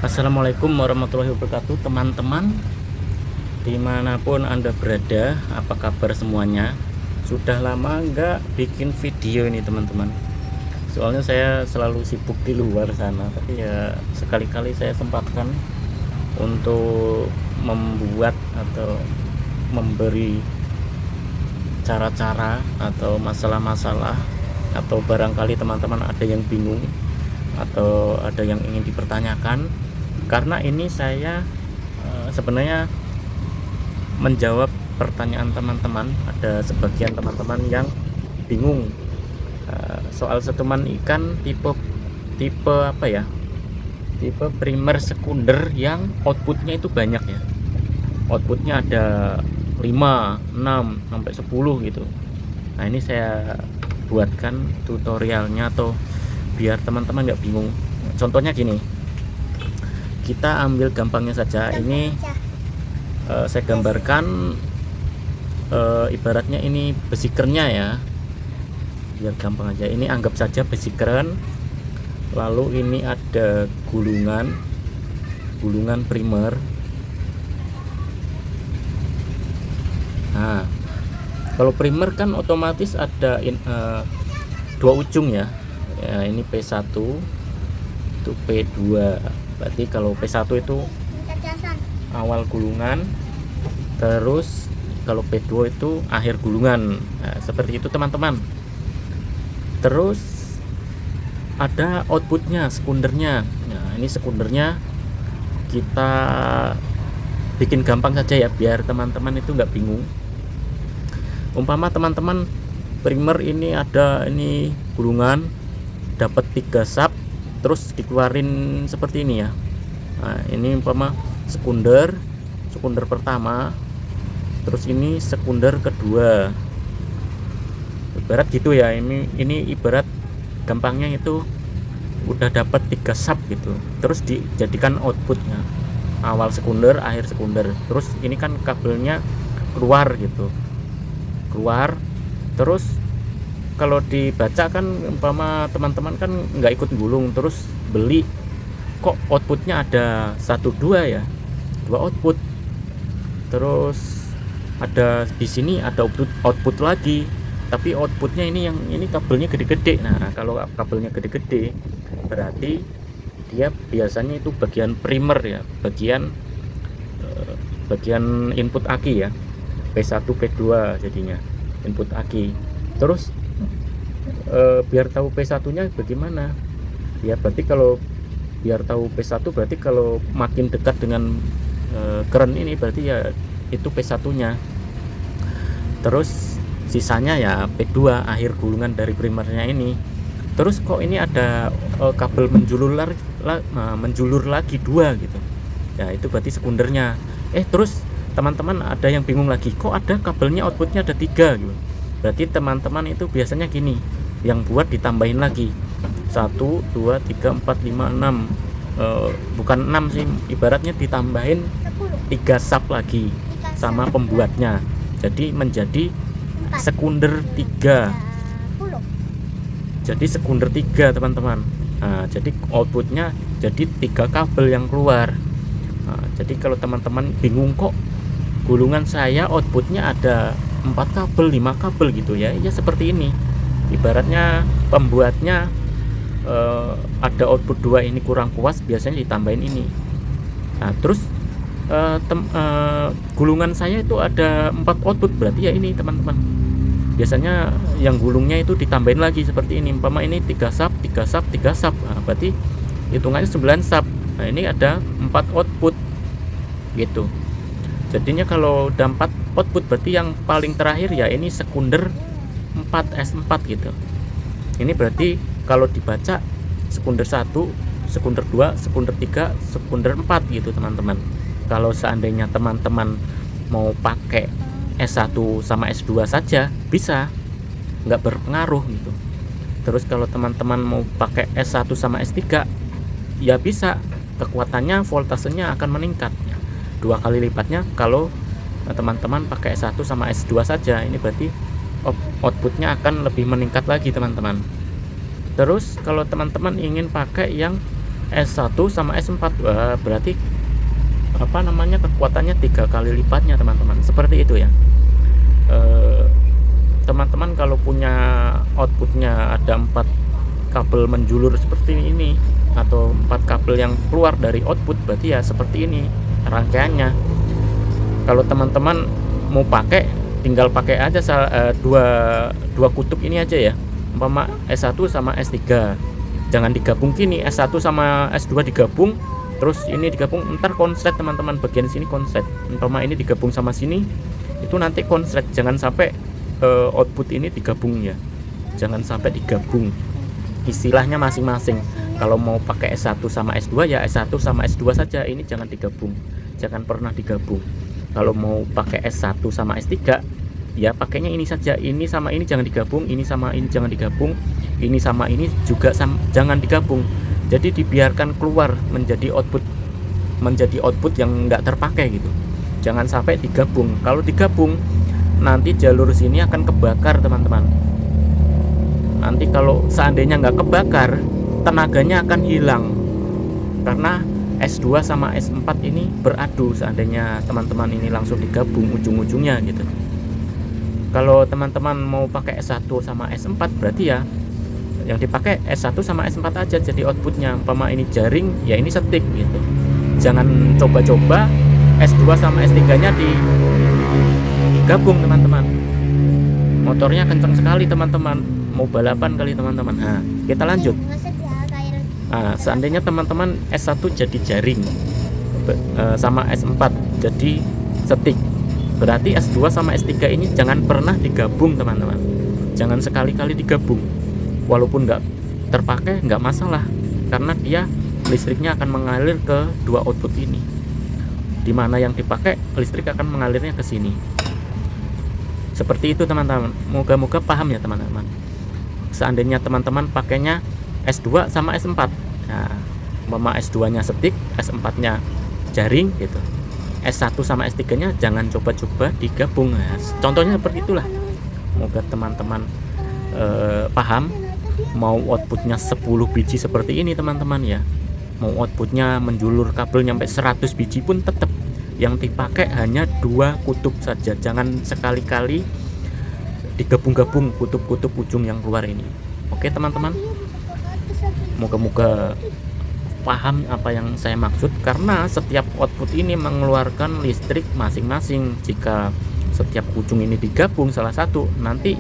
Assalamualaikum warahmatullahi wabarakatuh, teman-teman dimanapun Anda berada. Apa kabar semuanya? Sudah lama nggak bikin video ini teman-teman, soalnya saya selalu sibuk di luar sana. Tapi ya sekali-kali saya sempatkan untuk membuat atau memberi cara-cara atau masalah-masalah, atau barangkali teman-teman ada yang bingung atau ada yang ingin dipertanyakan. Karena ini saya sebenarnya menjawab pertanyaan teman-teman. Ada sebagian teman-teman yang bingung soal setuman ikan tipe apa ya, tipe primer sekunder yang outputnya itu banyak ya. Outputnya ada 5, 6 sampai 10 gitu. Nah, ini saya buatkan tutorialnya atau biar teman-teman nggak bingung. Contohnya gini, kita ambil gampangnya saja. Ini saya gambarkan ibaratnya ini besi kerennya ya, biar gampang aja. Ini anggap saja besi keren, lalu ini ada gulungan primer. Nah, kalau primer kan otomatis ada dua ujung ya. Ini P1 itu P2. Berarti kalau P1 itu awal gulungan, terus kalau P2 itu akhir gulungan. Nah, seperti itu teman-teman. Terus ada outputnya, sekundernya. Nah, ini sekundernya kita bikin gampang saja ya, biar teman-teman itu nggak bingung. Umpama teman-teman primer ini ada ini gulungan, dapat 3 sub, terus dikeluarin seperti ini ya. Nah, ini umpama sekunder pertama, terus ini sekunder kedua, ibarat gitu ya. Ini ibarat gampangnya itu udah dapat 3 sub gitu, terus dijadikan outputnya awal sekunder akhir sekunder. Terus ini kan kabelnya keluar gitu, terus kalau dibaca kan umpama teman-teman kan nggak ikut gulung, terus beli kok outputnya ada 1-2 ya, 2 output. Terus ada di sini ada output lagi, tapi outputnya ini kabelnya gede-gede. Nah, kalau kabelnya gede-gede berarti dia biasanya itu bagian primer ya, bagian input aki ya, P1 P2 jadinya input aki. Terus biar tahu P1 nya bagaimana ya, berarti kalau biar tahu P1 berarti kalau makin dekat dengan keren ini berarti ya itu P1 nya. Terus sisanya ya P2 akhir gulungan dari primernya ini. Terus kok ini ada kabel menjulur lagi 2 gitu ya, itu berarti sekundernya. Terus teman-teman ada yang bingung lagi, kok ada kabelnya outputnya ada 3 gitu. Berarti teman-teman itu biasanya gini, yang buat ditambahin lagi 1, 2, 3, 4, 5, 6, bukan 6 sih, ibaratnya ditambahin 3 sub lagi sama pembuatnya, jadi menjadi sekunder 3. Jadi sekunder 3 teman-teman. Nah, jadi outputnya jadi 3 kabel yang keluar. Nah, jadi kalau teman-teman bingung kok gulungan saya outputnya ada 4 kabel 5 kabel gitu ya, ya seperti ini. Ibaratnya pembuatnya ada output 2 ini kurang puas, biasanya ditambahin ini. Nah, terus gulungan saya itu ada 4 output, berarti ya ini teman-teman, biasanya yang gulungnya itu ditambahin lagi seperti ini. Umpama ini 3 sub 3 sub 3 sub, nah, berarti hitungannya 9 sub. Nah, ini ada 4 output gitu. Jadinya kalau ada 4 output berarti yang paling terakhir ya ini sekunder 4 S4 gitu. Ini berarti kalau dibaca sekunder 1, sekunder 2, sekunder 3, sekunder 4 gitu teman-teman. Kalau seandainya teman-teman mau pakai S1 sama S2 saja bisa, nggak berpengaruh gitu. Terus kalau teman-teman mau pakai S1 sama S3 ya bisa, kekuatannya voltasenya akan meningkat 2 kali lipatnya kalau teman-teman pakai S1 sama S2 saja. Ini berarti outputnya akan lebih meningkat lagi teman-teman. Terus kalau teman-teman ingin pakai yang S1 sama S4. Wah, berarti apa namanya, kekuatannya 3 kali lipatnya teman-teman, seperti itu ya. Teman-teman kalau punya outputnya ada 4 kabel menjulur seperti ini atau 4 kabel yang keluar dari output, berarti ya seperti ini rangkaiannya. Kalau teman-teman mau pakai, tinggal pakai aja dua kutub ini aja ya, umpama S1 sama S3, jangan digabung gini, S1 sama S2 digabung terus ini digabung, ntar konslet teman-teman, bagian sini konslet. Umpama ini digabung sama sini, itu nanti konslet. Jangan sampai output ini digabung ya, jangan sampai digabung, istilahnya masing-masing. Kalau mau pakai S1 sama S2 ya S1 sama S2 saja, ini jangan digabung, jangan pernah digabung. Kalau mau pakai S1 sama S3 ya pakainya ini saja, ini sama ini jangan digabung, ini sama ini jangan digabung, ini sama ini juga jangan digabung. Jadi dibiarkan keluar menjadi output yang nggak terpakai gitu, jangan sampai digabung. Kalau digabung nanti jalur sini akan kebakar teman-teman. Nanti kalau seandainya nggak kebakar, tenaganya akan hilang karena S2 sama S4 ini beradu. Seandainya teman-teman ini langsung digabung ujung-ujungnya gitu. Kalau teman-teman mau pakai S1 sama S4, berarti ya yang dipakai S1 sama S4 aja jadi outputnya. Umpama ini jaring, ya ini stick gitu. Jangan coba-coba S2 sama S3 nya digabung teman-teman. Motornya kenceng sekali teman-teman, mau balapan kali teman-teman. Nah, kita lanjut. Nah, seandainya teman-teman S1 jadi jaring sama S4 jadi stick, berarti S2 sama S3 ini jangan pernah digabung teman-teman, jangan sekali-kali digabung. Walaupun nggak terpakai nggak masalah, karena dia listriknya akan mengalir ke dua output ini. Dimana yang dipakai listrik akan mengalirnya ke sini. Seperti itu teman-teman, moga-moga paham ya teman-teman. Seandainya teman-teman pakainya S2 sama S4, nah umpama S2 nya stick, S4 nya jaring gitu, S1 sama S3 nya jangan coba-coba digabung. Nah, contohnya seperti itulah. Moga teman-teman paham. Mau outputnya 10 biji seperti ini teman-teman ya, mau outputnya menjulur kabel nyampe 100 biji pun tetap yang dipakai hanya 2 kutub saja. Jangan sekali-kali digabung-gabung kutub-kutub ujung yang keluar ini. Oke teman-teman, moga-moga paham apa yang saya maksud, karena setiap output ini mengeluarkan listrik masing-masing. Jika setiap ujung ini digabung salah satu, nanti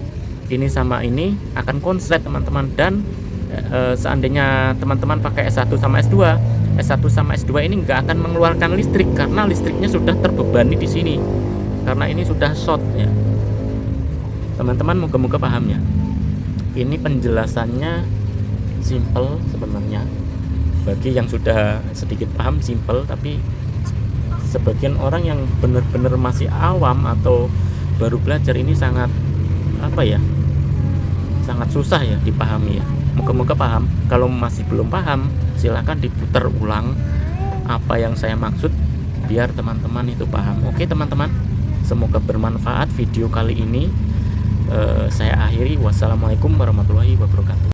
ini sama ini akan konslet teman-teman. Dan seandainya teman-teman pakai S1 sama S2, S1 sama S2 ini nggak akan mengeluarkan listrik karena listriknya sudah terbebani di sini, karena ini sudah short ya teman-teman. Moga-moga paham ya. Ini penjelasannya simple sebenarnya, bagi yang sudah sedikit paham simple, tapi sebagian orang yang benar-benar masih awam atau baru belajar ini sangat sangat susah ya dipahami ya. Moga-moga paham. Kalau masih belum paham, silahkan diputar ulang apa yang saya maksud biar teman-teman itu paham. Oke teman-teman, semoga bermanfaat video kali ini. Saya akhiri. Wassalamualaikum warahmatullahi wabarakatuh.